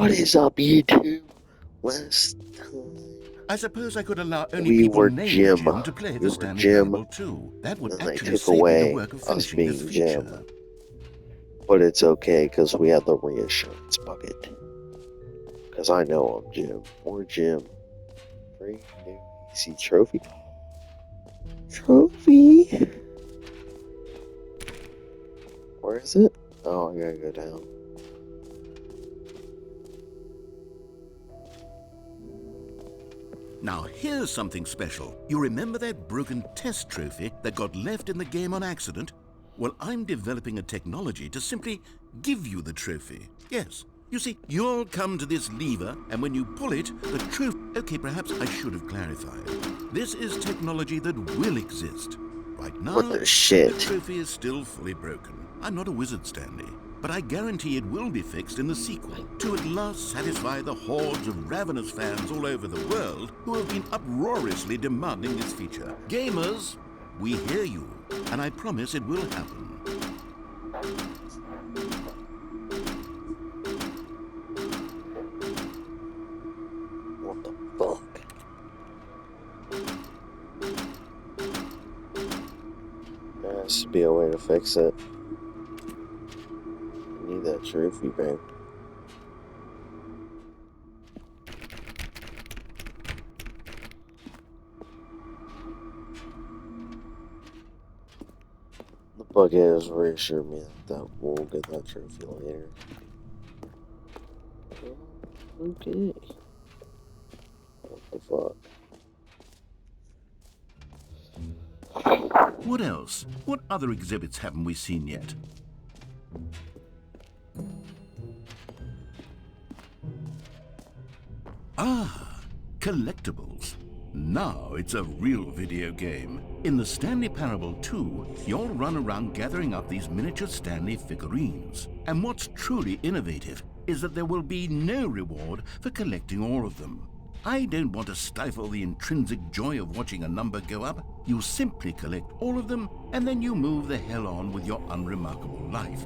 What is up, YouTube? Last time I suppose I could allow only we people were named Jim. Jim to play We the were Stanley Jim, Parable 2. That would and they actually took save me the away work of us finishing this being feature. Jim. But it's okay, because we have the reassurance bucket. Because I know I'm Jim. Or Jim. Free new PC trophy. Trophy! Where is it? Oh, I gotta go down. Now here's something special. You remember that broken test trophy that got left in the game on accident? Well, I'm developing a technology to simply give you the trophy. Yes. You see, you'll come to this lever, and when you pull it, the trophy... Okay, perhaps I should have clarified. This is technology that will exist. Right now, What the shit? the trophy is still fully broken. I'm not a wizard, Stanley, but I guarantee it will be fixed in the sequel to at last satisfy the hordes of ravenous fans all over the world who have been uproariously demanding this feature. Gamers, we hear you, and I promise it will happen. What the fuck? There has to be a way to fix it. I need that trophy, babe. The bucket has reassured me that we'll get that trophy later. Okay. What the fuck? What else? What other exhibits haven't we seen yet? Ah, collectibles. Now it's a real video game. In the Stanley Parable 2, you'll run around gathering up these miniature Stanley figurines. And what's truly innovative is that there will be no reward for collecting all of them. I don't want to stifle the intrinsic joy of watching a number go up. You simply collect all of them, and then you move the hell on with your unremarkable life.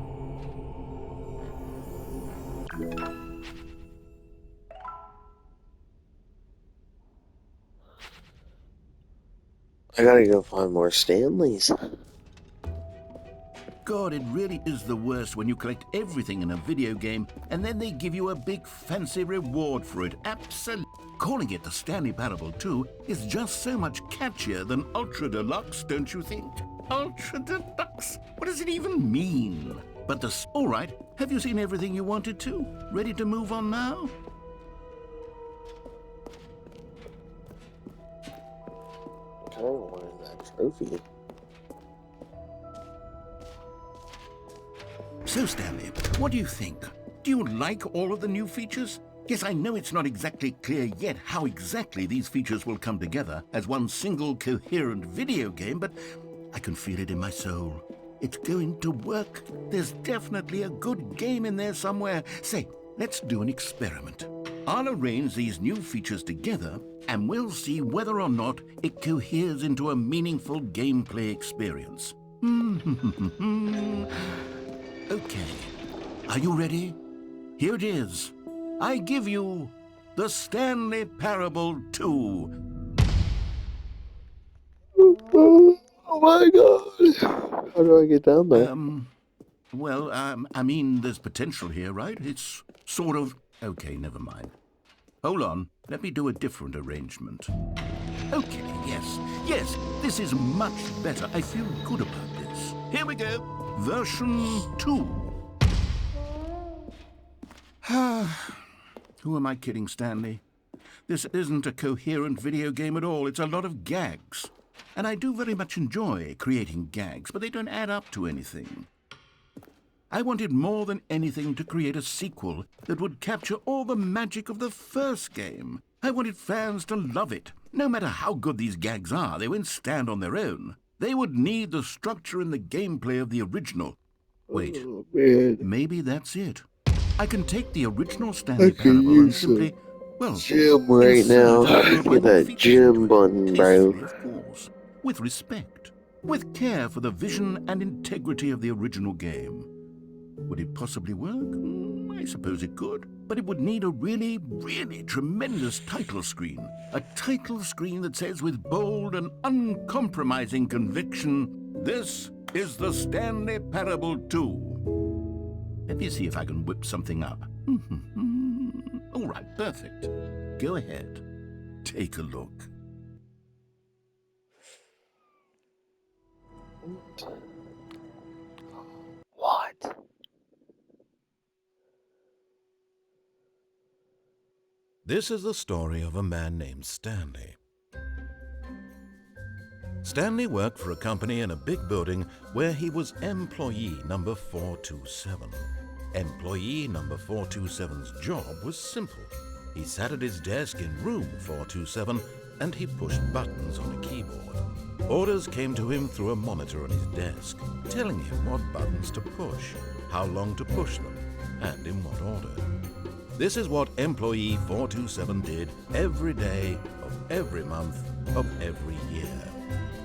I gotta go find more Stanleys. God, it really is the worst when you collect everything in a video game and then they give you a big fancy reward for it. Absolutely. Calling it the Stanley Parable 2 is just so much catchier than Ultra Deluxe, don't you think? Ultra Deluxe? What does it even mean? But all right, have you seen everything you wanted to? Ready to move on now? I kinda wanted that trophy. So, Stanley, what do you think? Do you like all of the new features? Yes, I know it's not exactly clear yet how exactly these features will come together as one single coherent video game, but I can feel it in my soul. It's going to work. There's definitely a good game in there somewhere. Say, let's do an experiment. I'll arrange these new features together, and we'll see whether or not it coheres into a meaningful gameplay experience. Okay, are you ready? Here it is. I give you the Stanley Parable 2. Oh my god! How do I get down there? I mean, there's potential here, right? It's sort of... Okay, never mind. Hold on, let me do a different arrangement. Okay, yes, this is much better. I feel good about this. Here we go. Version 2. Who am I kidding, Stanley? This isn't a coherent video game at all. It's a lot of gags. And I do very much enjoy creating gags, but they don't add up to anything. I wanted more than anything to create a sequel that would capture all the magic of the first game. I wanted fans to love it. No matter how good these gags are, they won't stand on their own. They would need the structure and the gameplay of the original. Wait, Oh, man. Maybe that's it. I can take the original Stanley Parable and simply, well, Jim right now. Get that Jim button, bro. Tastefully, of course, with respect, with care for the vision and integrity of the original game. Would it possibly work? I suppose it could, but it would need a really, really tremendous title screen. A title screen that says with bold and uncompromising conviction, "This is the Stanley Parable 2." Let me see if I can whip something up. All right, perfect. Go ahead. Take a look. What? This is the story of a man named Stanley. Stanley worked for a company in a big building where he was employee number 427. Employee number 427's job was simple. He sat at his desk in room 427 and he pushed buttons on a keyboard. Orders came to him through a monitor on his desk, telling him what buttons to push, how long to push them, and in what order. This is what employee 427 did every day of every month of every year.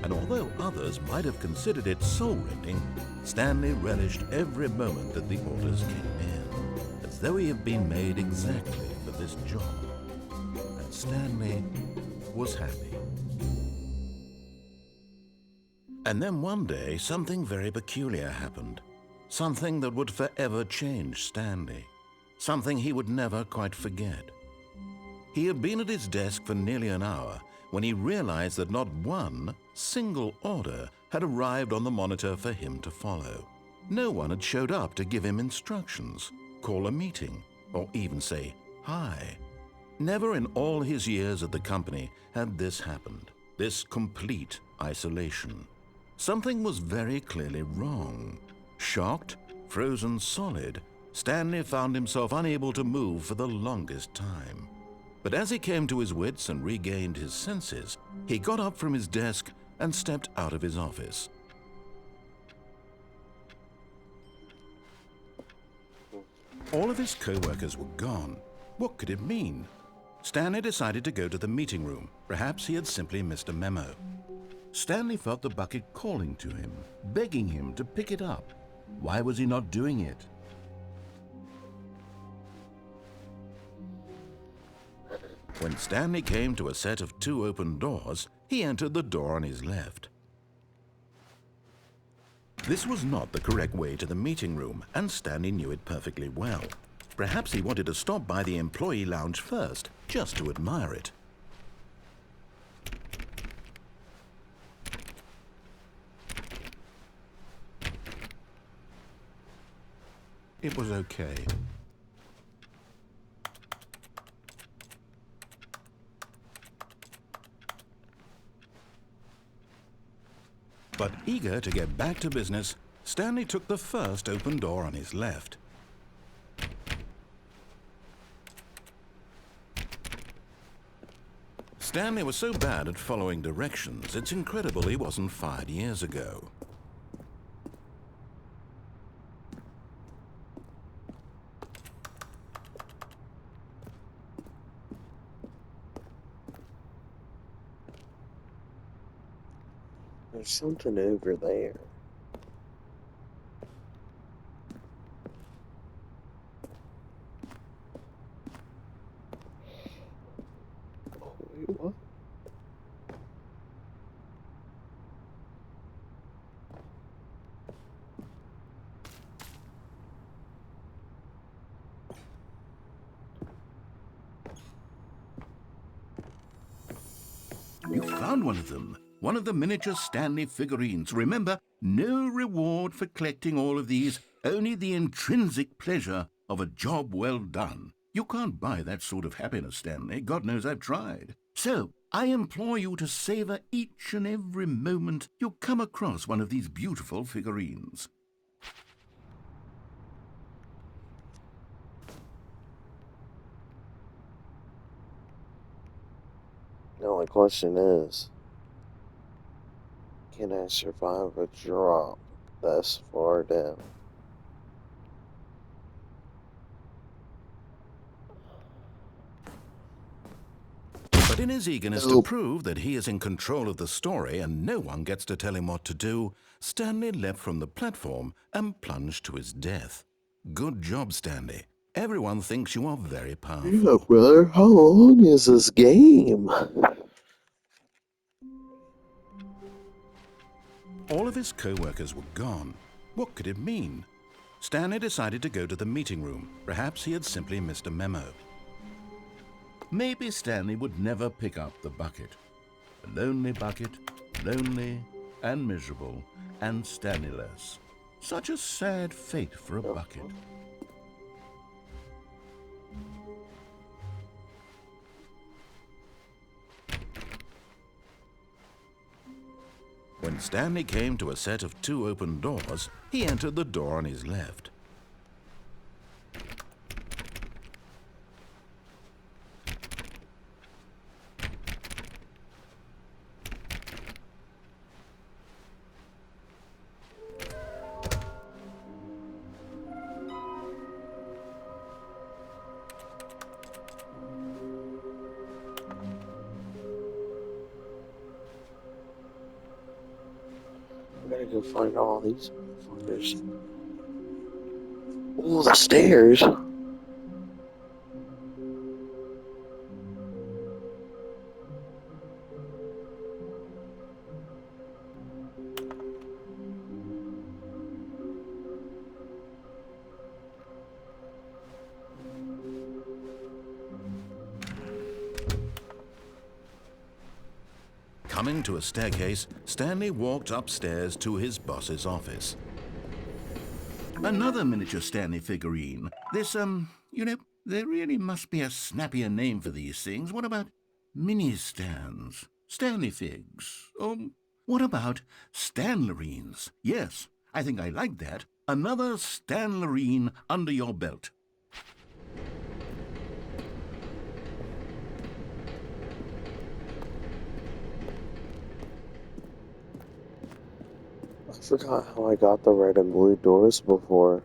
And although others might have considered it soul-rending, Stanley relished every moment that the orders came in, as though he had been made exactly for this job. And Stanley was happy. And then one day, something very peculiar happened. Something that would forever change Stanley. Something he would never quite forget. He had been at his desk for nearly an hour when he realized that not one single order had arrived on the monitor for him to follow. No one had showed up to give him instructions, call a meeting, or even say hi. Never in all his years at the company had this happened, this complete isolation. Something was very clearly wrong. Shocked, frozen solid, Stanley found himself unable to move for the longest time. But as he came to his wits and regained his senses, he got up from his desk and stepped out of his office. All of his co-workers were gone. What could it mean? Stanley decided to go to the meeting room. Perhaps he had simply missed a memo. Stanley felt the bucket calling to him, begging him to pick it up. Why was he not doing it? When Stanley came to a set of 2 open doors, he entered the door on his left. This was not the correct way to the meeting room, and Stanley knew it perfectly well. Perhaps he wanted to stop by the employee lounge first, just to admire it. It was okay. But eager to get back to business, Stanley took the first open door on his left. Stanley was so bad at following directions, it's incredible he wasn't fired years ago. There's something over there. Oh, wait, what? You found one of them. One of the miniature Stanley figurines. Remember, no reward for collecting all of these, only the intrinsic pleasure of a job well done. You can't buy that sort of happiness, Stanley. God knows I've tried. So, I implore you to savor each and every moment you come across one of these beautiful figurines. The only question is, can I survive a drop this far down? But in his eagerness to prove that he is in control of the story and no one gets to tell him what to do, Stanley leapt from the platform and plunged to his death. Good job, Stanley. Everyone thinks you are very Yeah, powerful. brother. How long is this game? All of his co-workers were gone. What could it mean? Stanley decided to go to the meeting room. Perhaps he had simply missed a memo. Maybe Stanley would never pick up the bucket. A lonely bucket, lonely and miserable and Stanley-less. Such a sad fate for a bucket. When Stanley came to a set of 2 open doors, he entered the door on his left. I gotta go find all these motherfuckers. Oh, the stairs. Coming to a staircase, Stanley walked upstairs to his boss's office. Another miniature Stanley figurine. This, there really must be a snappier name for these things. What about mini-stands? Stanley figs? Or what about Stanlerines? Yes, I think I like that. Another Stanlerine under your belt. I forgot how I got the red and blue doors before.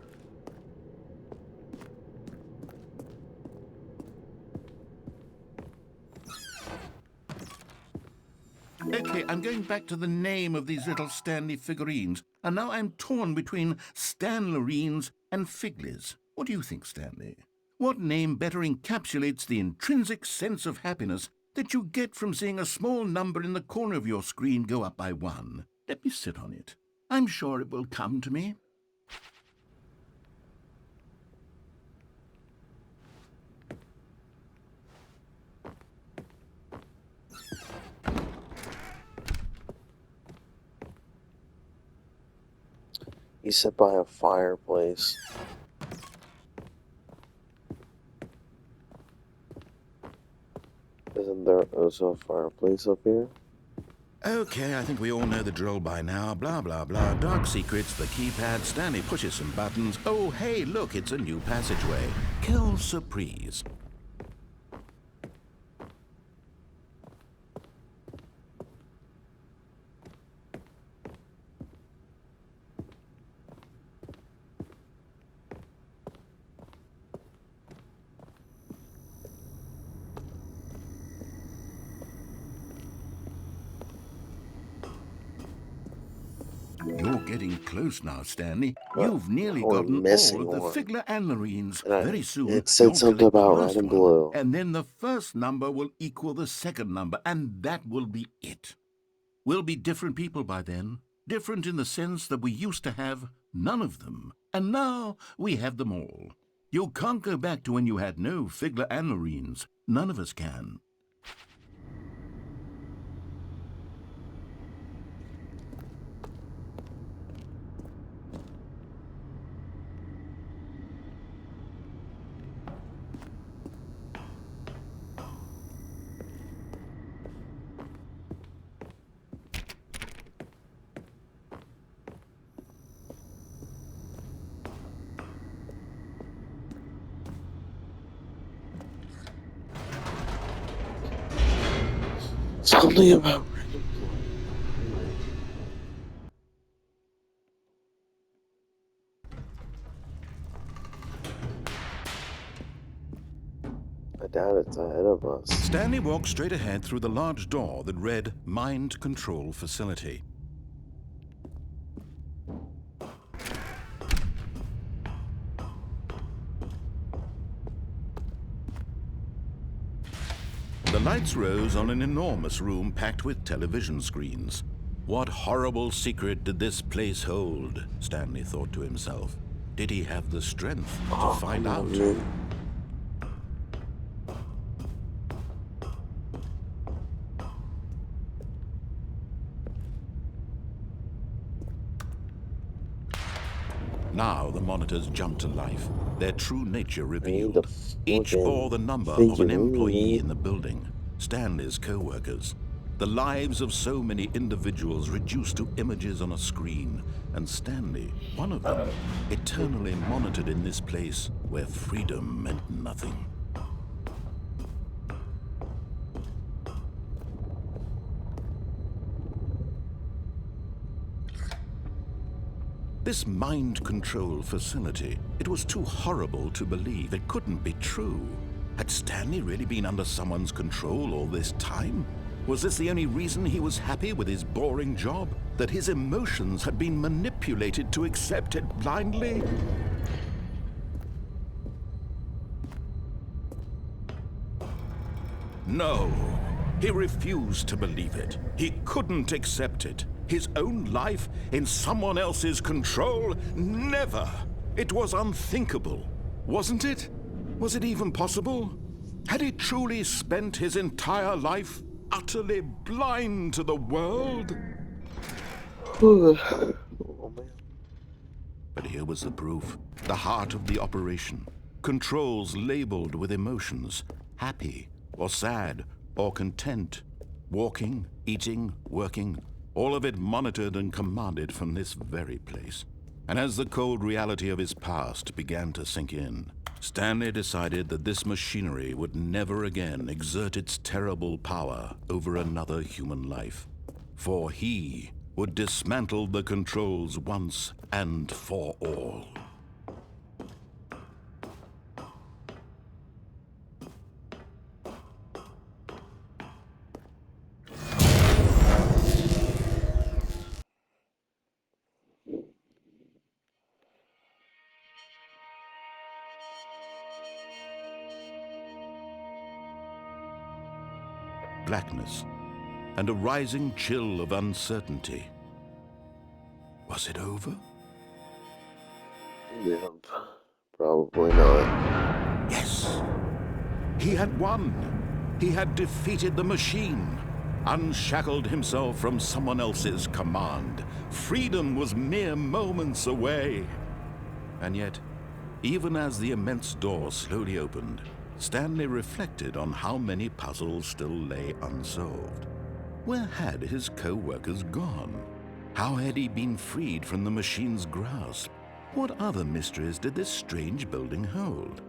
Okay, I'm going back to the name of these little Stanley figurines, and now I'm torn between Stanlerines and Figlies. What do you think, Stanley? What name better encapsulates the intrinsic sense of happiness that you get from seeing a small number in the corner of your screen go up by 1? Let me sit on it. I'm sure it will come to me. You sit by a fireplace. Isn't there also a fireplace up here? Okay, I think we all know the drill by now. Blah, blah, blah. Dark secrets, the keypad. Stanley pushes some buttons. Oh, hey, look, it's a new passageway. Quelle surprise. You're getting close now, Stanley. You've nearly We're gotten missing all of the one. Figler Anlerines. And Very soon, it said you'll something collect the about last red and one, blue. and then the first number will equal the second number, and that will be it. We'll be different people by then, different in the sense that we used to have none of them, and now we have them all. You can't go back to when you had no Figler Anlerines. None of us can. Something about red and blue. I doubt it's ahead of us. Stanley walked straight ahead through the large door that read Mind Control Facility. The lights rose on an enormous room packed with television screens. What horrible secret did this place hold? Stanley thought to himself. Did he have the strength to find out? Now the monitors jumped to life, their true nature revealed. Each bore the number of an employee in the building, Stanley's co-workers. The lives of so many individuals reduced to images on a screen, and Stanley, one of them, eternally monitored in this place where freedom meant nothing. This mind control facility, it was too horrible to believe. It couldn't be true. Had Stanley really been under someone's control all this time? Was this the only reason he was happy with his boring job? That his emotions had been manipulated to accept it blindly? No, he refused to believe it. He couldn't accept it. His own life in someone else's control? Never! It was unthinkable, wasn't it? Was it even possible? Had he truly spent his entire life utterly blind to the world? Oh, man. But here was the proof. The heart of the operation. Controls labeled with emotions. Happy, or sad, or content. Walking, eating, working. All of it monitored and commanded from this very place. And as the cold reality of his past began to sink in, Stanley decided that this machinery would never again exert its terrible power over another human life. For he would dismantle the controls once and for all. Blackness, and a rising chill of uncertainty. Was it over? Yep. Probably not. Yes! He had won! He had defeated the machine, unshackled himself from someone else's command. Freedom was mere moments away. And yet, even as the immense door slowly opened, Stanley reflected on how many puzzles still lay unsolved. Where had his co-workers gone? How had he been freed from the machine's grasp? What other mysteries did this strange building hold?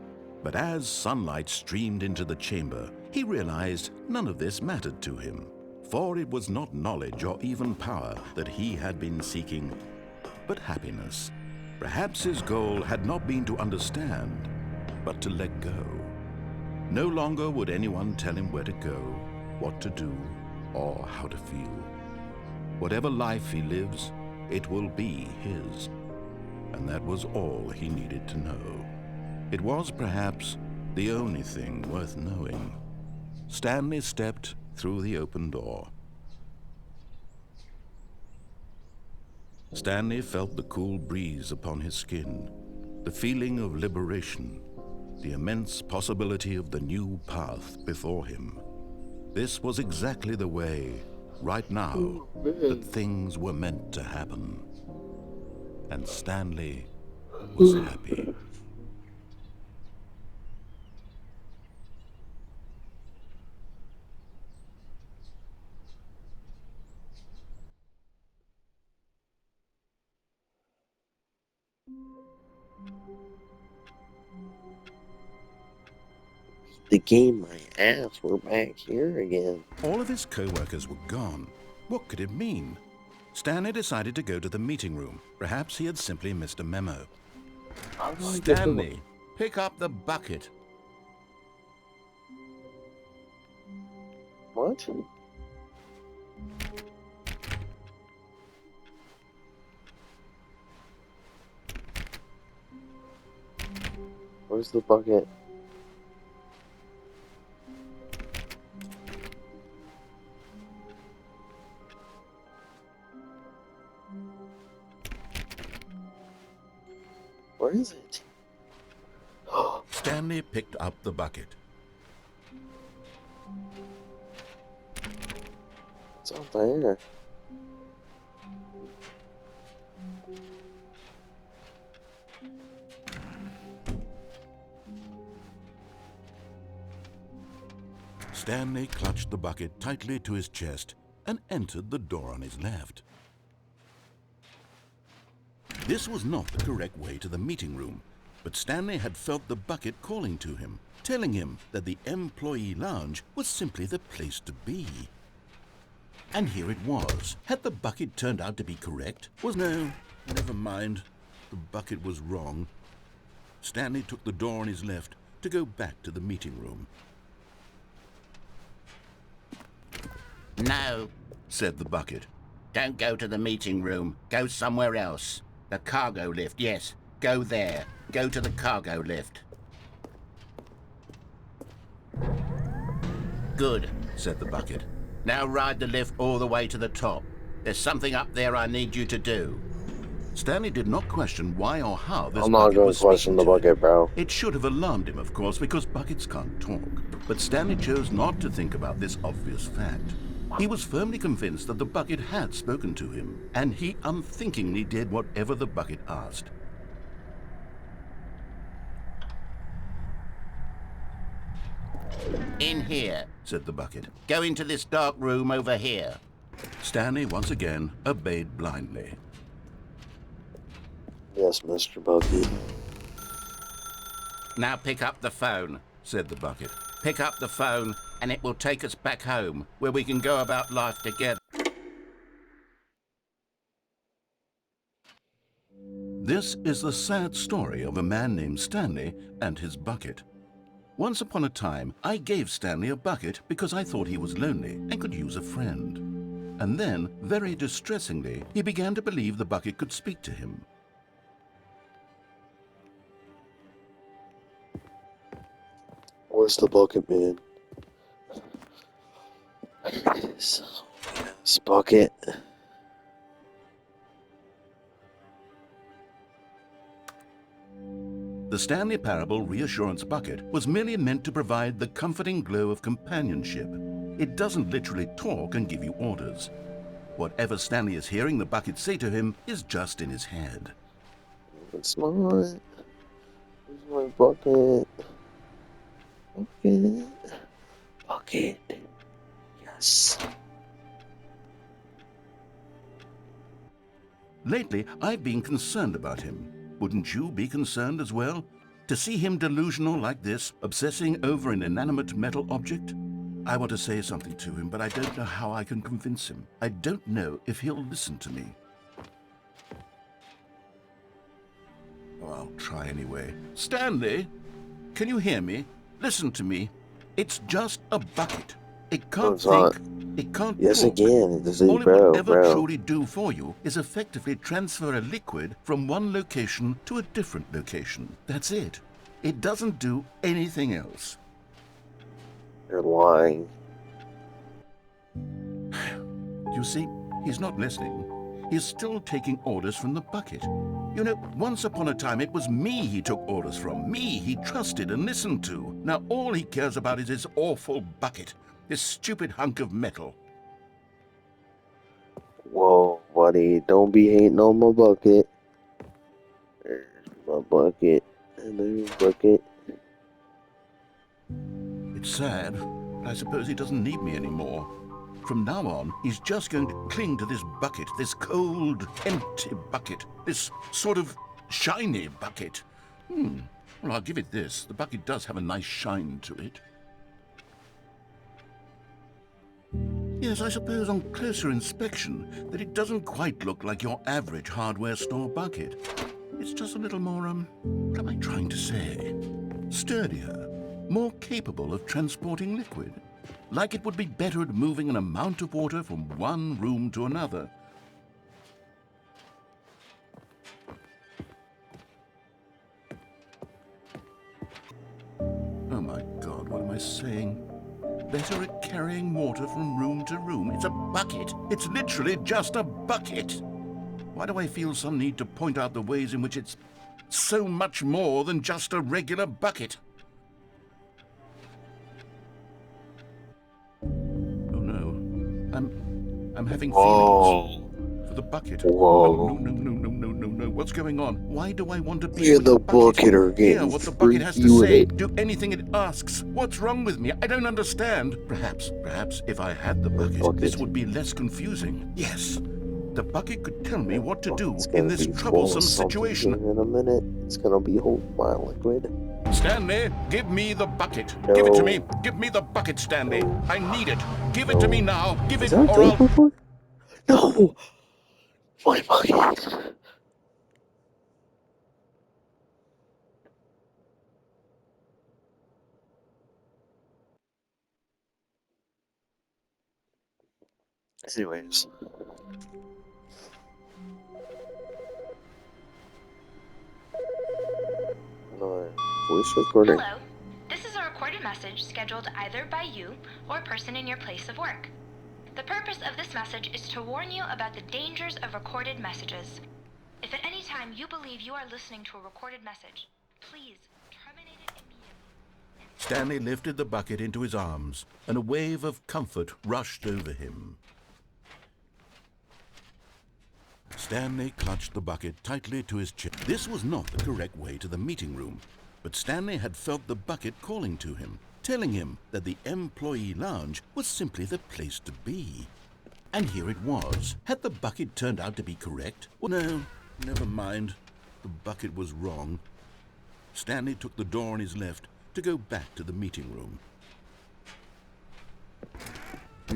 But as sunlight streamed into the chamber, he realized none of this mattered to him, for it was not knowledge or even power that he had been seeking, but happiness. Perhaps his goal had not been to understand, but to let go. No longer would anyone tell him where to go, what to do, or how to feel. Whatever life he lives, it will be his. And that was all he needed to know. It was perhaps the only thing worth knowing. Stanley stepped through the open door. Stanley felt the cool breeze upon his skin, the feeling of liberation, the immense possibility of the new path before him. This was exactly the way, right now, that things were meant to happen. And Stanley was happy. The game my ass, we're back here again. All of his co-workers were gone. What could it mean? Stanley decided to go to the meeting room. Perhaps he had simply missed a memo. Stanley, pick up the bucket. What? Where's the bucket? Where is it? Stanley picked up the bucket. It's out there. Stanley clutched the bucket tightly to his chest and entered the door on his left. This was not the correct way to the meeting room, but Stanley had felt the bucket calling to him, telling him that the employee lounge was simply the place to be. And here it was. Had the bucket turned out to be correct? No, never mind. The bucket was wrong. Stanley took the door on his left to go back to the meeting room. No, said the bucket. Don't go to the meeting room. Go somewhere else. The cargo lift, yes. Go there. Go to the cargo lift. Good, said the bucket. Now ride the lift all the way to the top. There's something up there I need you to do. Stanley did not question why or how this I'm not bucket going was to question speaking the to him. bucket, bro. It should have alarmed him, of course, because buckets can't talk. But Stanley chose not to think about this obvious fact. He was firmly convinced that the bucket had spoken to him, and he unthinkingly did whatever the bucket asked. In here, Said the bucket. go into this dark room over here. Stanley once again obeyed blindly. Yes, Mr. Bucket. Now pick up the phone, said the bucket. Pick up the phone and it will take us back home, where we can go about life together. This is the sad story of a man named Stanley and his bucket. Once upon a time, I gave Stanley a bucket because I thought he was lonely and could use a friend. And then, very distressingly, he began to believe the bucket could speak to him. Where's the bucket, man? Yes, bucket. The Stanley Parable Reassurance Bucket was merely meant to provide the comforting glow of companionship. It doesn't literally talk and give you orders. Whatever Stanley is hearing the bucket say to him is just in his head. It's not. Where's my bucket? Bucket. Bucket. Yes. Lately, I've been concerned about him. Wouldn't you be concerned as well? To see him delusional like this, obsessing over an inanimate metal object? I want to say something to him, but I don't know how I can convince him. I don't know if he'll listen to me. Oh, I'll try anyway. Stanley, can you hear me? Listen to me. It's just a bucket. It can't think. It can't Yes, talk. again. This is All it will ever bro. truly do for you is effectively transfer a liquid from one location to a different location. That's it. It doesn't do anything else. You're lying. You see, he's not listening. He's still taking orders from the bucket. You know, once upon a time it was me he took orders from. Me he trusted and listened to. Now all he cares about is his awful bucket. This stupid hunk of metal. Whoa, buddy. Don't be hating on my bucket. There's my bucket. And there's my bucket. It's sad, but I suppose he doesn't need me anymore. From now on, he's just going to cling to this bucket, this cold, empty bucket, this sort of shiny bucket. Well, I'll give it this. The bucket does have a nice shine to it. Yes, I suppose on closer inspection that it doesn't quite look like your average hardware store bucket. It's just a little more, what am I trying to say? Sturdier, more capable of transporting liquid. Like it would be better at moving an amount of water from one room to another. Oh my God, what am I saying? Better at carrying water from room to room. It's a bucket. It's literally just a bucket. Why do I feel some need to point out the ways in which it's So much more than just a regular bucket. Oh no, I'm having feelings for the bucket. Whoa. No. What's going on? Why do I want to be Me and with the bucket are Hear getting what the bucket has to freaky with say. it. Do anything it asks. What's wrong with me? I don't understand. Perhaps if I had the bucket, this would be less confusing. Yes, the bucket could tell me what to do It's in gonna this be full troublesome of something situation. here in a minute. It's gonna be holding my liquid. Stanley, give me the bucket. No. Give it to me. Give me the bucket, Stanley. I need it. Give it to me now. Give Is it, that a or I'll... game before? No! My bucket! Anyways. No, voice recording. Hello. This is a recorded message scheduled either by you or a person in your place of work. The purpose of this message is to warn you about the dangers of recorded messages. If at any time you believe you are listening to a recorded message, please terminate it immediately. Stanley lifted the bucket into his arms, and a wave of comfort rushed over him. Stanley clutched the bucket tightly to his chest. This was not the correct way to the meeting room, but Stanley had felt the bucket calling to him, telling him that the employee lounge was simply the place to be. And here it was. Had the bucket turned out to be correct? Well, no, never mind. The bucket was wrong. Stanley took the door on his left to go back to the meeting room.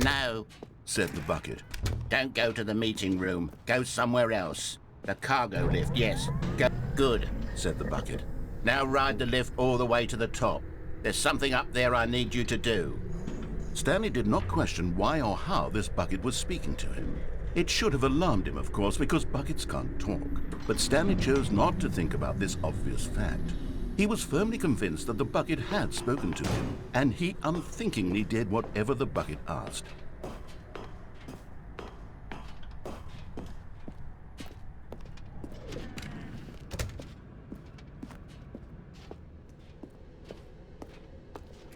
No, Said the bucket. don't go to the meeting room. Go somewhere else. The cargo lift, yes. Go. Good, Said the bucket. now ride the lift all the way to the top. There's something up there I need you to do. Stanley did not question why or how this bucket was speaking to him. It should have alarmed him, of course, because buckets can't talk. But Stanley chose not to think about this obvious fact. He was firmly convinced that the bucket had spoken to him, and he unthinkingly did whatever the bucket asked.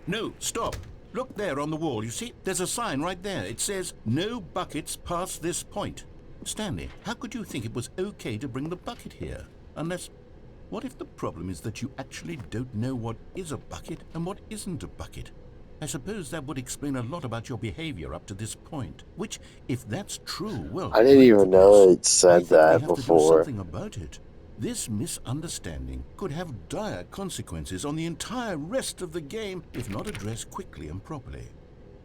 No, stop. Look there on the wall. You see, there's a sign right there. It says, "No buckets past this point." Stanley, how could you think it was okay to bring the bucket here? Unless, what if the problem is that you actually don't know what is a bucket and what isn't a bucket? I suppose that would explain a lot about your behavior up to this point. Which, if that's true, well... I didn't my even know goodness, it said I think we that have to do before. something about it. This misunderstanding could have dire consequences on the entire rest of the game if not addressed quickly and properly.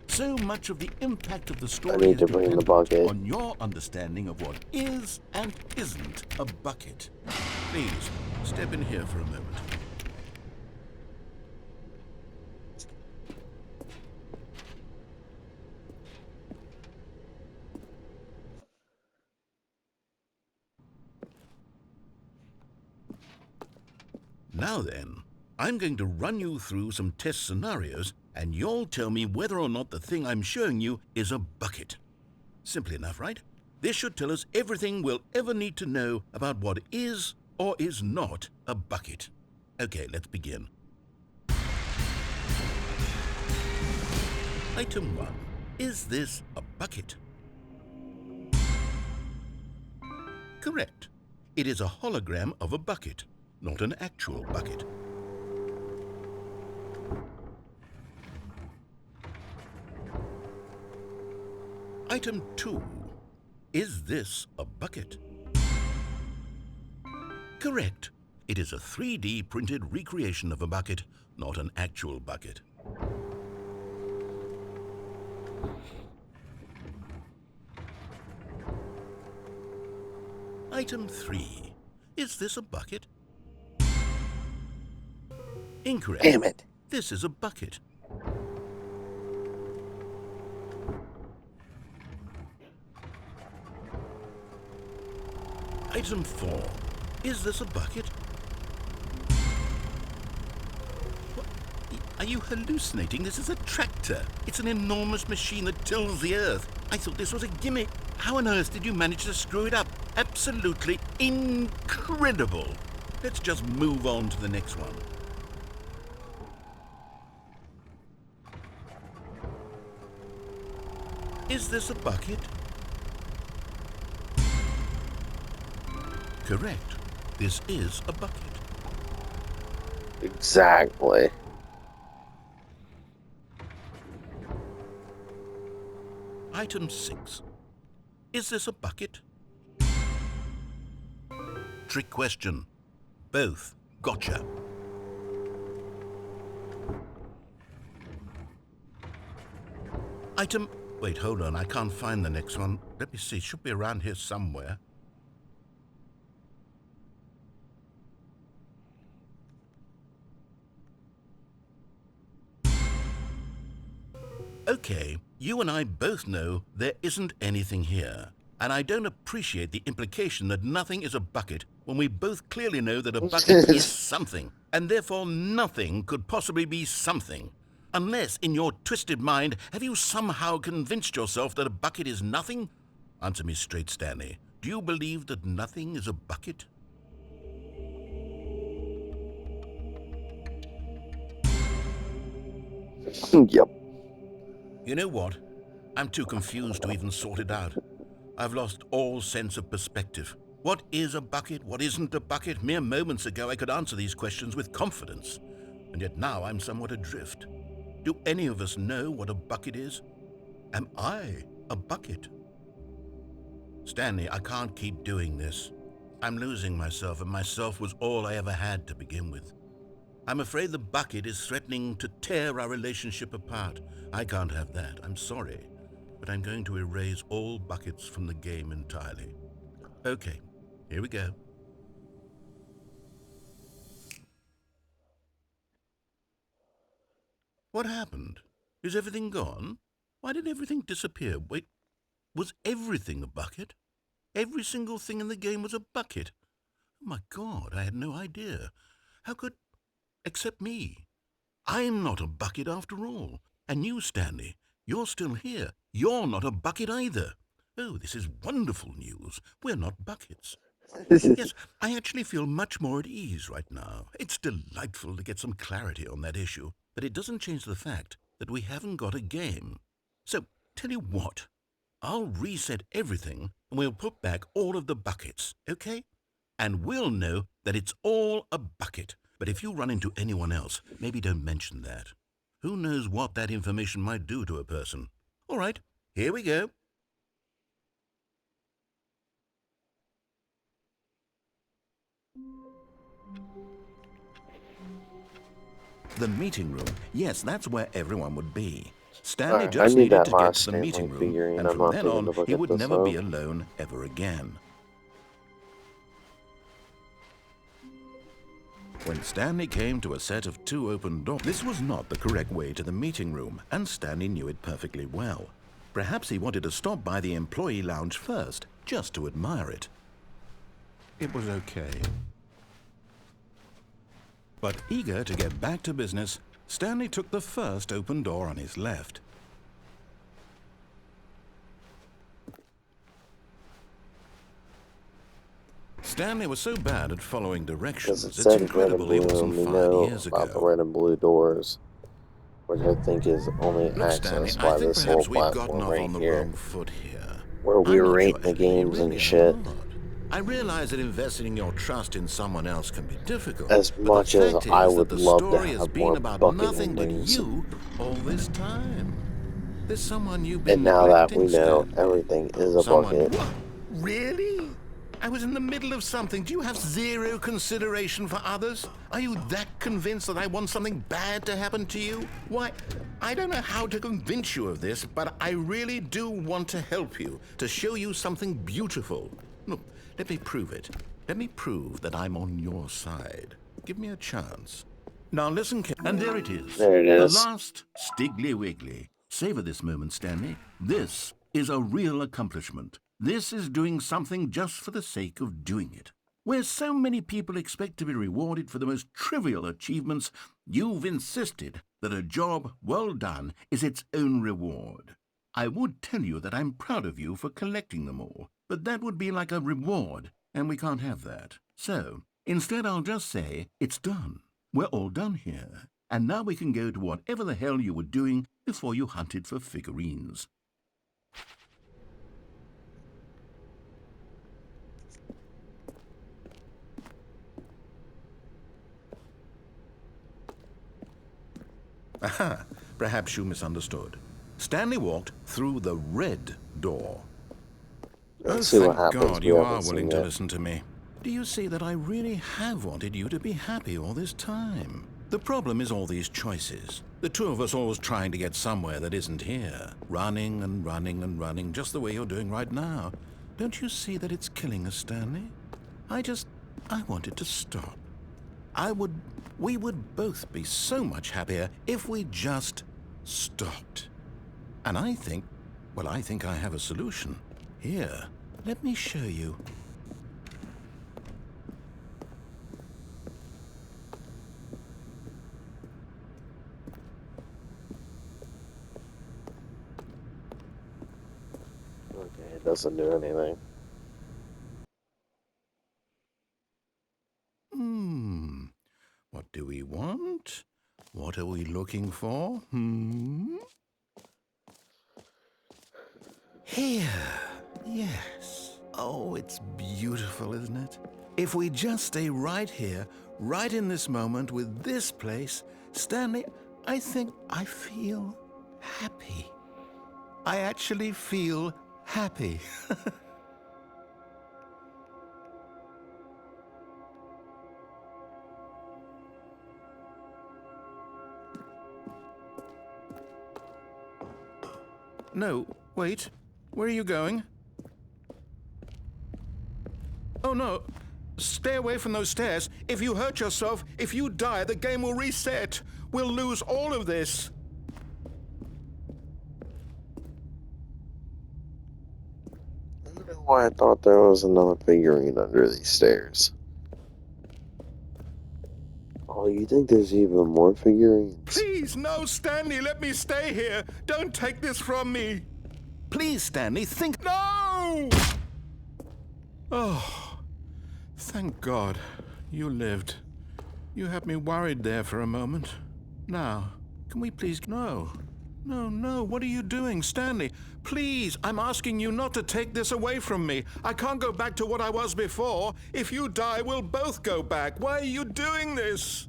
So much of the impact of the story need is to bring the dependent bucket. on your understanding of what is and isn't a bucket. Please, step in here for a moment. Now then, I'm going to run you through some test scenarios, and you'll tell me whether or not the thing I'm showing you is a bucket. Simple enough, right? This should tell us everything we'll ever need to know about what is or is not a bucket. Okay, let's begin. Item 1. Is this a bucket? Correct. It is a hologram of a bucket, not an actual bucket. Item 2. Is this a bucket? Correct. It is a 3D printed recreation of a bucket, not an actual bucket. Item 3. Is this a bucket? Incorrect. Damn it. This is a bucket. Item 4. Is this a bucket? What? Are you hallucinating? This is a tractor. It's an enormous machine that tills the earth. I thought this was a gimmick. How on earth did you manage to screw it up? Absolutely incredible. Let's just move on to the next one. Is this a bucket? Correct. This is a bucket. Exactly. Item 6. Is this a bucket? Trick question. Both. Gotcha. Item... Wait, hold on. I can't find the next one. Let me see. It should be around here somewhere. Okay, you and I both know there isn't anything here. And I don't appreciate the implication that nothing is a bucket when we both clearly know that a bucket is something, and therefore nothing could possibly be something. Unless, in your twisted mind, have you somehow convinced yourself that a bucket is nothing? Answer me straight, Stanley. Do you believe that nothing is a bucket? Yep. You know what? I'm too confused to even sort it out. I've lost all sense of perspective. What is a bucket? What isn't a bucket? Mere moments ago I could answer these questions with confidence. And yet now I'm somewhat adrift. Do any of us know what a bucket is? Am I a bucket? Stanley, I can't keep doing this. I'm losing myself, and myself was all I ever had to begin with. I'm afraid the bucket is threatening to tear our relationship apart. I can't have that. I'm sorry. But I'm going to erase all buckets from the game entirely. Okay, here we go. What happened? Is everything gone? Why did everything disappear? Wait, was everything a bucket? Every single thing in the game was a bucket. Oh my God, I had no idea. How could... except me. I'm not a bucket after all. And you, Stanley, you're still here. You're not a bucket either. Oh, this is wonderful news. We're not buckets. Yes, I actually feel much more at ease right now. It's delightful to get some clarity on that issue, but it doesn't change the fact that we haven't got a game. So, tell you what, I'll reset everything and we'll put back all of the buckets, okay? And we'll know that it's all a bucket. But if you run into anyone else, maybe don't mention that. Who knows what that information might do to a person? All right, here we go. The meeting room. Yes, that's where everyone would be. Stanley Alright, I just need needed that to get last to the meeting Stanley room, figurine. and I'm from not then thinking on, to look he at would this never be up. alone ever again. When Stanley came to a set of 2 open doors, this was not the correct way to the meeting room, and Stanley knew it perfectly well. Perhaps he wanted to stop by the employee lounge first, just to admire it. It was okay. But eager to get back to business, Stanley took the first open door on his left. Stanley was so bad at following directions, Because it it's said red and incredible he blue, wasn't and we 5 know years about the ago. red and blue doors, which I think is only Look, Stanley, accessed I by think this little perhaps we've gotten platform off right on the here, wrong foot here. where we I'm not rate sure, the actually, you games and really shit. are not. I realize that investing your trust in someone else can be difficult, As but the much as fact I is that would the love to story has have been more about bucket nothing but endings, you all this time. There's someone you've and been now that we neglecting, know Stanley. everything is a Someone... bucket, What? Really? I was in the middle of something. Do you have zero consideration for others? Are you that convinced that I want something bad to happen to you? Why, I don't know how to convince you of this, but I really do want to help you, to show you something beautiful. Look, let me prove it. Let me prove that I'm on your side. Give me a chance. Now listen, and there it is. there it The is. last Stiggly Wiggly. Savor this moment, Stanley. This is a real accomplishment. This is doing something just for the sake of doing it. Where so many people expect to be rewarded for the most trivial achievements, you've insisted that a job well done is its own reward. I would tell you that I'm proud of you for collecting them all, but that would be like a reward, and we can't have that. So, Instead, I'll just say, it's done. We're all done here. And now we can go to whatever the hell you were doing before you hunted for figurines. Aha! Perhaps you misunderstood. Stanley walked through the red door. Let's see what happens. God, you are willing to listen to me. Do you see that I really have wanted you to be happy all this time? The problem is all these choices. The two of us always trying to get somewhere that isn't here. Running and running and running, just the way you're doing right now. Don't you see that it's killing us, Stanley? I wanted to stop. We would both be so much happier if we just stopped. And I think I have a solution. Here, let me show you. Okay, it doesn't do anything. What do we want? What are we looking for? Here. Yes. Oh, it's beautiful, isn't it? If we just stay right here, right in this moment with this place, Stanley, I think I feel happy. I actually feel happy. No, wait. Where are you going? Oh, no. Stay away from those stairs. If you hurt yourself, if you die, the game will reset. We'll lose all of this. I don't know why I thought there was another figurine under these stairs. Oh, you think there's even more figurines? Please, no, Stanley, let me stay here. Don't take this from me. Please, Stanley, think. No! Oh, thank God you lived. You had me worried there for a moment. Now, can we please... No, what are you doing, Stanley? Please, I'm asking you not to take this away from me. I can't go back to what I was before. If you die, we'll both go back. Why are you doing this?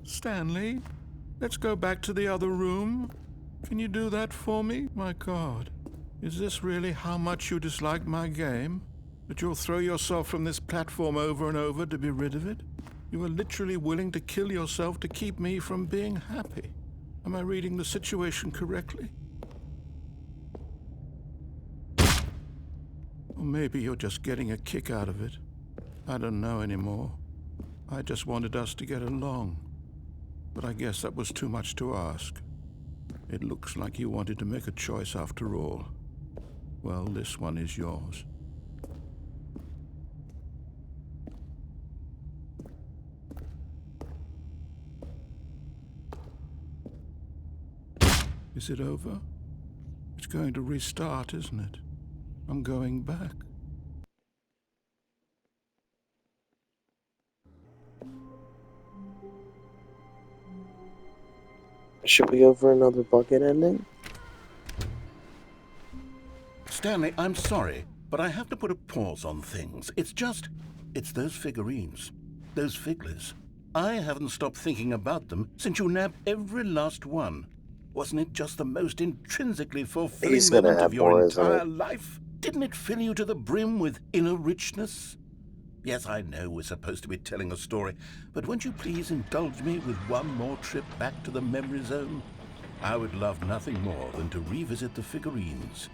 Stanley, let's go back to the other room. Can you do that for me? My God, is this really how much you dislike my game? That you'll throw yourself from this platform over and over to be rid of it? You are literally willing to kill yourself to keep me from being happy. Am I reading the situation correctly? Or maybe you're just getting a kick out of it. I don't know anymore. I just wanted us to get along. But I guess that was too much to ask. It looks like you wanted to make a choice after all. Well, this one is yours. Is it over? It's going to restart, isn't it? I'm going back. Should we go for another bucket ending? Stanley, I'm sorry, but I have to put a pause on things. It's those figurines, those figglers. I haven't stopped thinking about them since you nabbed every last one. Wasn't it just the most intrinsically fulfilling moment of your entire life? Didn't it fill you to the brim with inner richness? Yes, I know we're supposed to be telling a story, but won't you please indulge me with one more trip back to the memory zone? I would love nothing more than to revisit the figurines.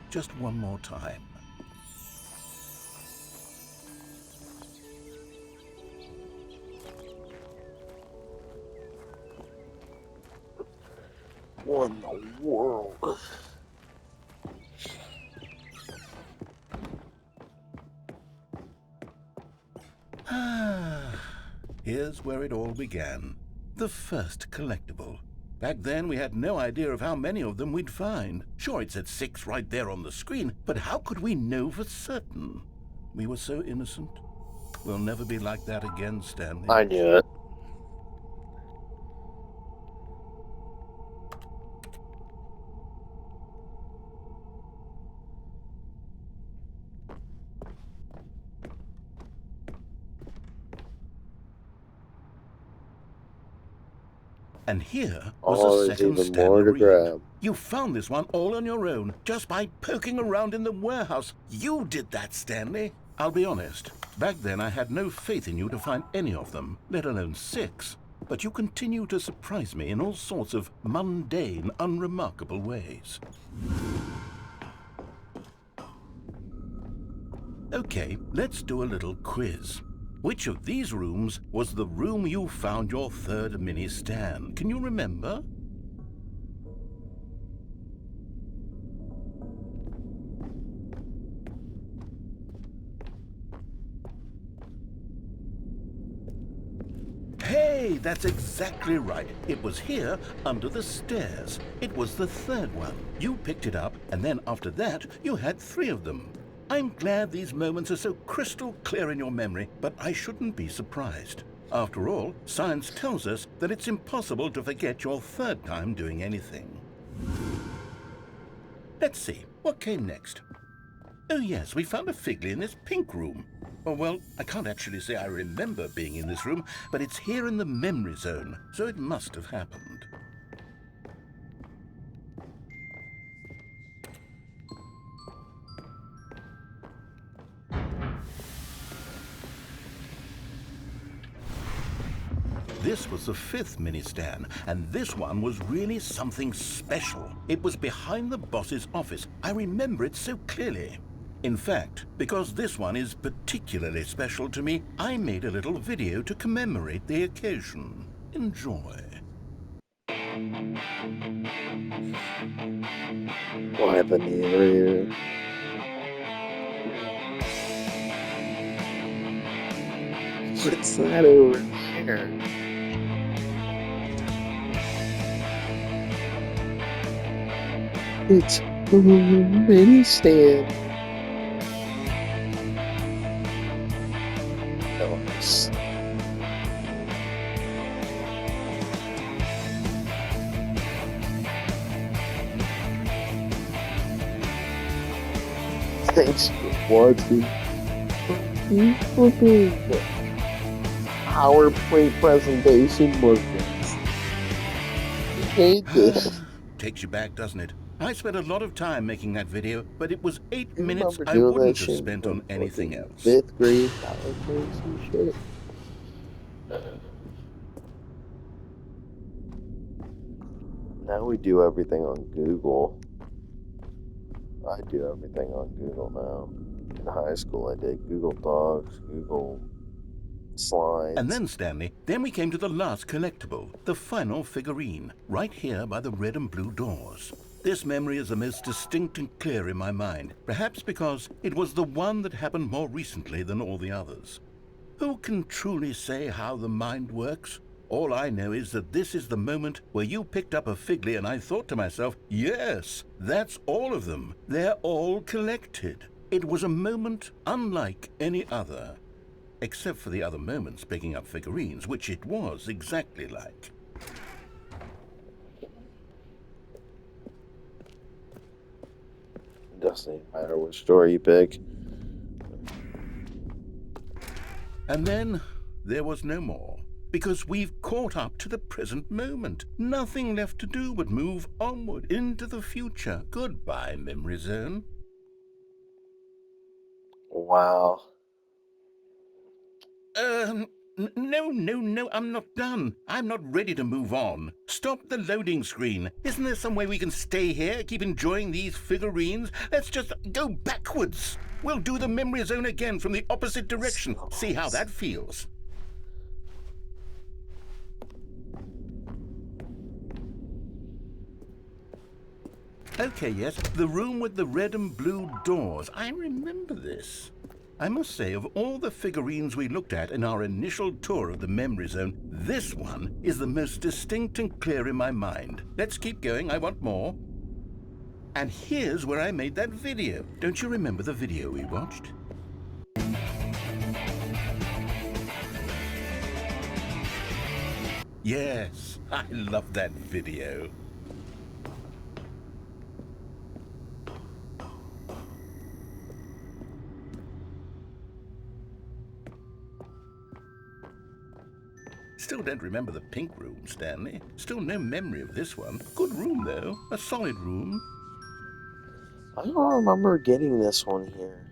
Just one more time. What in the world? Ah, here's where it all began. The first collectible. Back then, we had no idea of how many of them we'd find. Sure, it said 6 right there on the screen, but how could we know for certain? We were so innocent. We'll never be like that again, Stanley. I knew it. And here was Oh, a there's second even more to Stanley. grab. You found this one all on your own, just by poking around in the warehouse. You did that, Stanley. I'll be honest. Back then, I had no faith in you to find any of them, let alone 6. But you continue to surprise me in all sorts of mundane, unremarkable ways. Okay, let's do a little quiz. Which of these rooms was the room you found your 3rd mini Stan? Can you remember? Hey, that's exactly right. It was here, under the stairs. It was the 3rd one. You picked it up, and then after that, you had 3 of them. I'm glad these moments are so crystal clear in your memory, but I shouldn't be surprised. After all, science tells us that it's impossible to forget your 3rd time doing anything. Let's see, what came next? Oh yes, we found a Figley in this pink room. Oh well, I can't actually say I remember being in this room, but it's here in the memory zone, so it must have happened. This was the 5th mini Stan, and this one was really something special. It was behind the boss's office. I remember it so clearly. In fact, because this one is particularly special to me, I made a little video to commemorate the occasion. Enjoy. Live in the area. What's that over there? It's a mini stand. Nice. Thanks for watching. PowerPoint presentation was this. I hate this. Takes you back, doesn't it? I spent a lot of time making that video, but it was 8 You minutes remember I doing wouldn't that have shit spent in on anything fucking else. 5th grade PowerPoints and shit. Now we do everything on Google. I do everything on Google now. In high school, I did Google Docs, Google Slides. And then, Stanley, then we came to the last collectible, the final figurine, right here by the red and blue doors. This memory is the most distinct and clear in my mind, perhaps because it was the one that happened more recently than all the others. Who can truly say how the mind works? All I know is that this is the moment where you picked up a Figley and I thought to myself, yes, that's all of them. They're all collected. It was a moment unlike any other. Except for the other moments picking up figurines, which it was exactly like. Doesn't matter which store you pick. And then there was no more, because we've caught up to the present moment. Nothing left to do but move onward into the future. Goodbye, memory zone. Wow. No, I'm not done. I'm not ready to move on. Stop the loading screen. Isn't there some way we can stay here, keep enjoying these figurines? Let's just go backwards. We'll do the memory zone again from the opposite direction. See how that feels. Okay, yes, the room with the red and blue doors. I remember this. I must say, of all the figurines we looked at in our initial tour of the memory zone, this one is the most distinct and clear in my mind. Let's keep going, I want more. And here's where I made that video. Don't you remember the video we watched? Yes, I love that video. Still don't remember the pink room, Stanley. Still no memory of this one. Good room, though. A solid room. I don't remember getting this one here.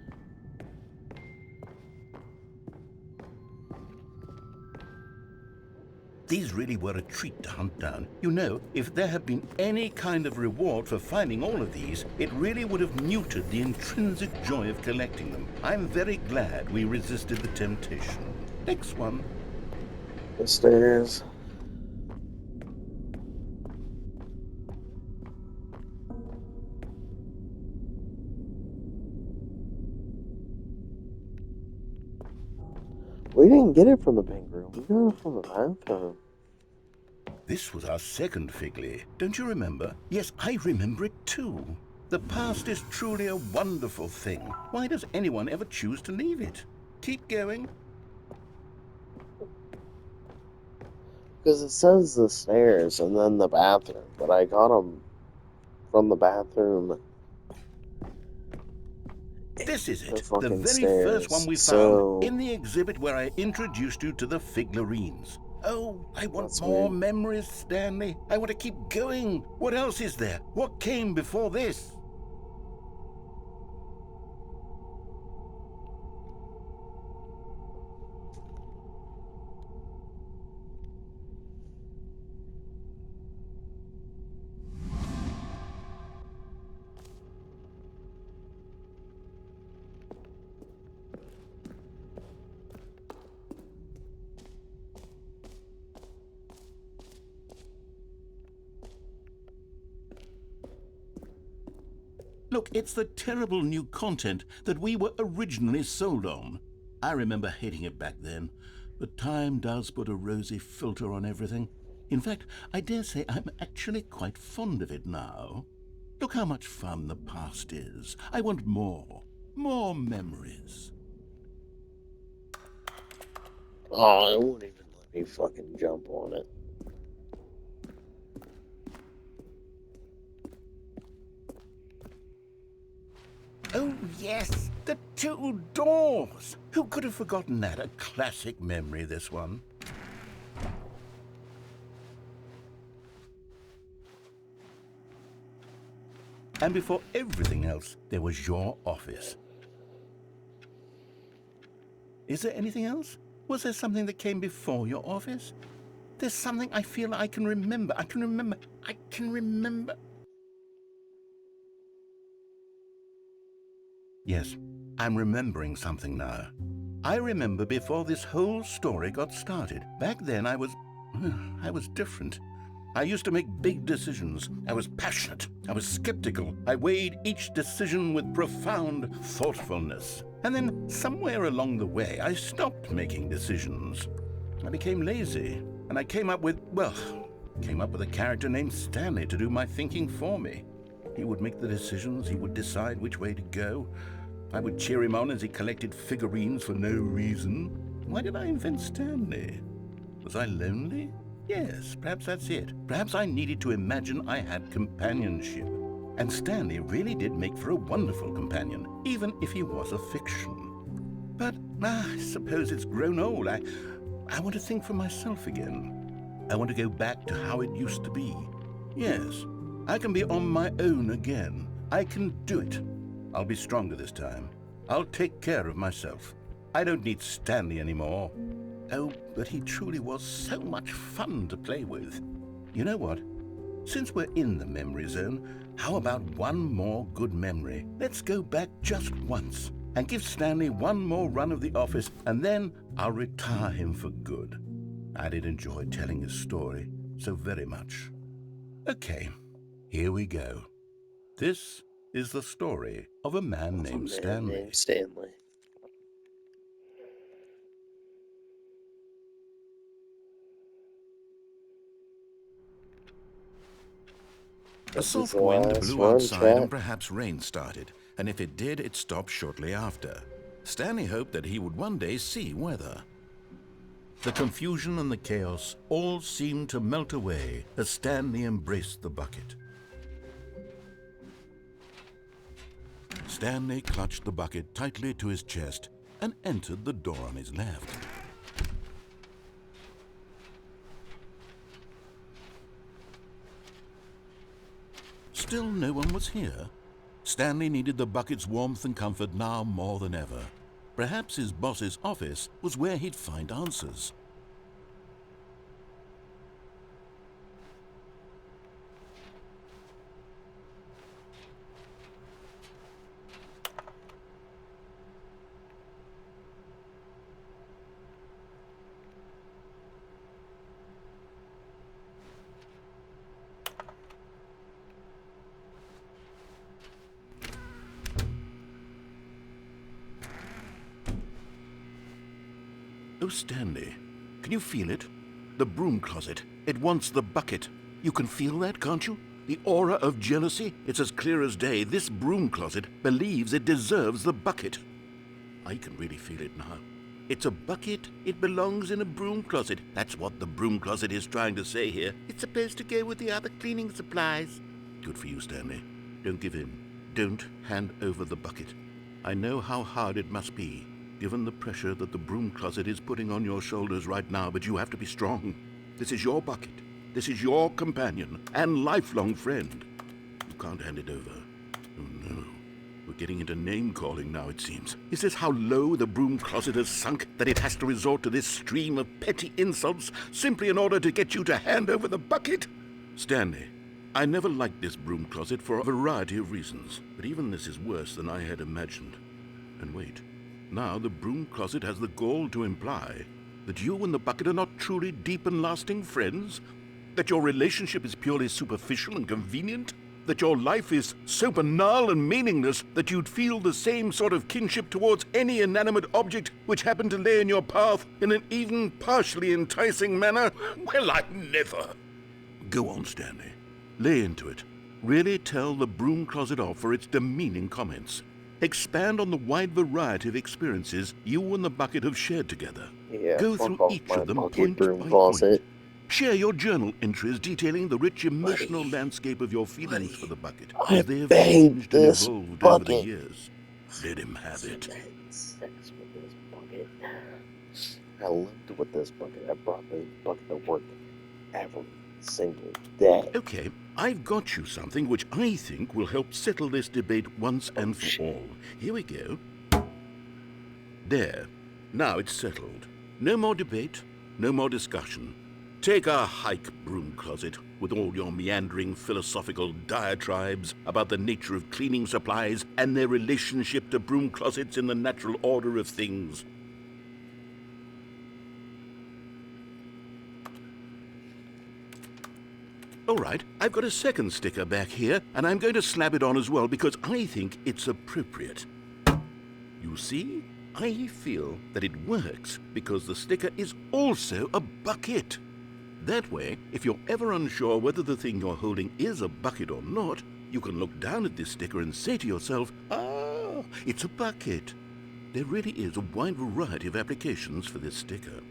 These really were a treat to hunt down. You know, if there had been any kind of reward for finding all of these, it really would have muted the intrinsic joy of collecting them. I'm very glad we resisted the temptation. Next one. The stairs. We didn't get it from the pink room. We got it from the bathroom. This was our second Figley. Don't you remember? Yes, I remember it too. The past is truly a wonderful thing. Why does anyone ever choose to leave it? Keep going. Because it says the stairs and then the bathroom, but I got them from the bathroom. This is it, the fucking very stairs. first one we So, found in the exhibit where I introduced you to the figurines. Oh, I want That's more weird. memories, Stanley. I want to keep going. What else is there? What came before this? Look, it's the terrible new content that we were originally sold on. I remember hating it back then, but time does put a rosy filter on everything. In fact, I dare say I'm actually quite fond of it now. Look how much fun the past is. I want more. More memories. oh, it won't even let me fucking jump on it. Oh, yes, the two doors. Who could have forgotten that? A classic memory, this one. And before everything else, there was your office. Is there anything else? Was there something that came before your office? There's something I feel I can remember. I can remember. Yes, I'm remembering something now. I remember before this whole story got started. Back then I was different. I used to make big decisions. I was passionate. I was skeptical. I weighed each decision with profound thoughtfulness. And then somewhere along the way, I stopped making decisions. I became lazy, and I came up with a character named Stanley to do my thinking for me. He would make the decisions. He would decide which way to go. I would cheer him on as he collected figurines for no reason. Why did I invent Stanley? Was I lonely? Yes, perhaps that's it. Perhaps I needed to imagine I had companionship. And Stanley really did make for a wonderful companion, even if he was a fiction. But I suppose it's grown old. I want to think for myself again. I want to go back to how it used to be. Yes, I can be on my own again. I can do it. I'll be stronger this time. I'll take care of myself. I don't need Stanley anymore. Oh, but he truly was so much fun to play with. You know what? Since we're in the memory zone, how about one more good memory? Let's go back just once and give Stanley one more run of the office, and then I'll retire him for good. I did enjoy telling his story so very much. Okay, here we go. This is the story of a man named Stanley. Stanley. A This is soft the wind last blew one, outside chat. and perhaps rain started, and if it did, it stopped shortly after. Stanley hoped that he would one day see weather. The confusion and the chaos all seemed to melt away as Stanley embraced the bucket. Stanley clutched the bucket tightly to his chest and entered the door on his left. Still no one was here. Stanley needed the bucket's warmth and comfort now more than ever. Perhaps his boss's office was where he'd find answers. Oh, Stanley, can you feel it? The broom closet. It wants the bucket. You can feel that, can't you? The aura of jealousy? It's as clear as day. This broom closet believes it deserves the bucket. I can really feel it now. It's a bucket. It belongs in a broom closet. That's what the broom closet is trying to say here. It's supposed to go with the other cleaning supplies. Good for you, Stanley. Don't give in. Don't hand over the bucket. I know how hard it must be, given the pressure that the broom closet is putting on your shoulders right now, but you have to be strong. This is your bucket. This is your companion and lifelong friend. You can't hand it over. Oh, no. We're getting into name-calling now, it seems. Is this how low the broom closet has sunk, that it has to resort to this stream of petty insults simply in order to get you to hand over the bucket? Stanley, I never liked this broom closet for a variety of reasons, but even this is worse than I had imagined. And wait, now the broom closet has the gall to imply that you and the bucket are not truly deep and lasting friends? That your relationship is purely superficial and convenient? That your life is so banal and meaningless that you'd feel the same sort of kinship towards any inanimate object which happened to lay in your path in an even partially enticing manner? Well, I never. Go on, Stanley. Lay into it. Really tell the broom closet off for its demeaning comments. Expand on the wide variety of experiences you and the bucket have shared together. Yeah, Go fuck through off each my of them bucket point broom by closet. point. Share your journal entries detailing the rich emotional landscape of your feelings for the bucket I as they have banged changed and this evolved over the bucket. years. Let him have it. Sex with this bucket. I lived with this bucket. I brought this bucket to work every single day. Okay, I've got you something which I think will help settle this debate once and for all. Here we go. There. Now it's settled. No more debate, no more discussion. Take a hike, broom closet, with all your meandering philosophical diatribes about the nature of cleaning supplies and their relationship to broom closets in the natural order of things. All right, I've got a second sticker back here, and I'm going to slap it on as well because I think it's appropriate. You see? I feel that it works because the sticker is also a bucket. That way, if you're ever unsure whether the thing you're holding is a bucket or not, you can look down at this sticker and say to yourself, "Ah, it's a bucket." There really is a wide variety of applications for this sticker.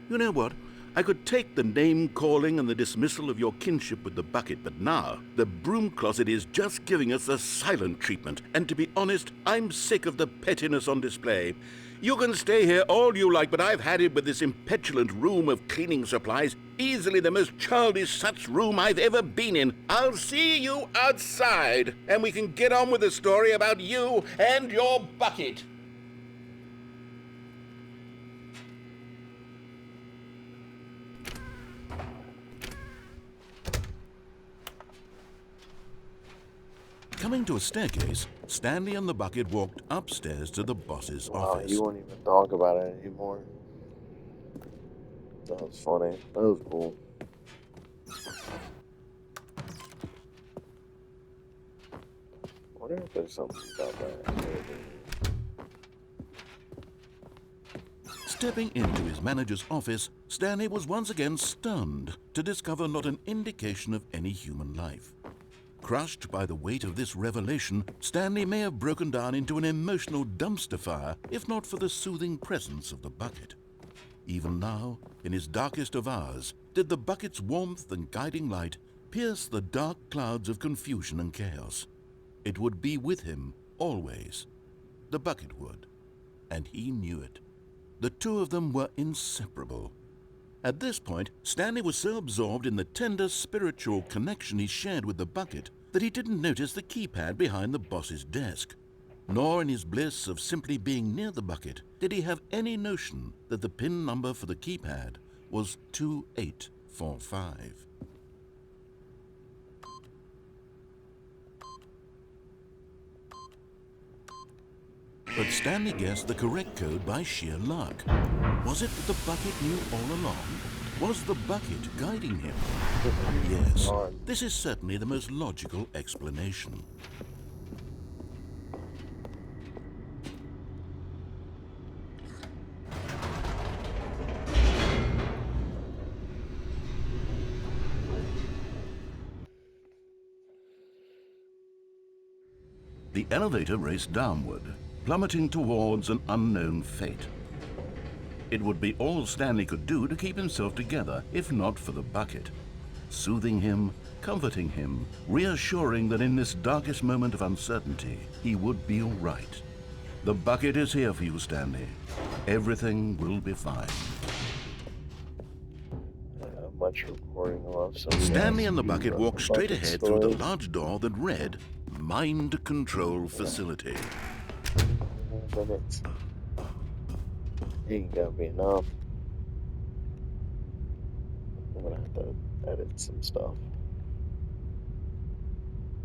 You know what? I could take the name-calling and the dismissal of your kinship with the bucket, but now the broom closet is just giving us the silent treatment. And to be honest, I'm sick of the pettiness on display. You can stay here all you like, but I've had it with this impetulant room of cleaning supplies. Easily the most childish such room I've ever been in. I'll see you outside, and we can get on with the story about you and your bucket. Coming to a staircase, Stanley and the bucket walked upstairs to the boss's office. You won't even talk about it anymore. That was funny. That was cool. I wonder if there's something about that. Stepping into his manager's office, Stanley was once again stunned to discover not an indication of any human life. Crushed by the weight of this revelation, Stanley may have broken down into an emotional dumpster fire if not for the soothing presence of the bucket. Even now, in his darkest of hours, did the bucket's warmth and guiding light pierce the dark clouds of confusion and chaos. It would be with him always. The bucket would, and he knew it. The two of them were inseparable. At this point, Stanley was so absorbed in the tender spiritual connection he shared with the bucket that he didn't notice the keypad behind the boss's desk. Nor in his bliss of simply being near the bucket did he have any notion that the PIN number for the keypad was 2845. But Stanley guessed the correct code by sheer luck. Was it that the bucket knew all along? Was the bucket guiding him? Yes, this is certainly the most logical explanation. The elevator raced downward, plummeting towards an unknown fate. It would be all Stanley could do to keep himself together, if not for the bucket. Soothing him, comforting him, reassuring that in this darkest moment of uncertainty, he would be all right. The bucket is here for you, Stanley. Everything will be fine. Much recording off. So Stanley and the bucket walked straight ahead through the large door that read, Mind Control Facility. Minutes. Ain't gonna be enough. I'm gonna have to edit some stuff.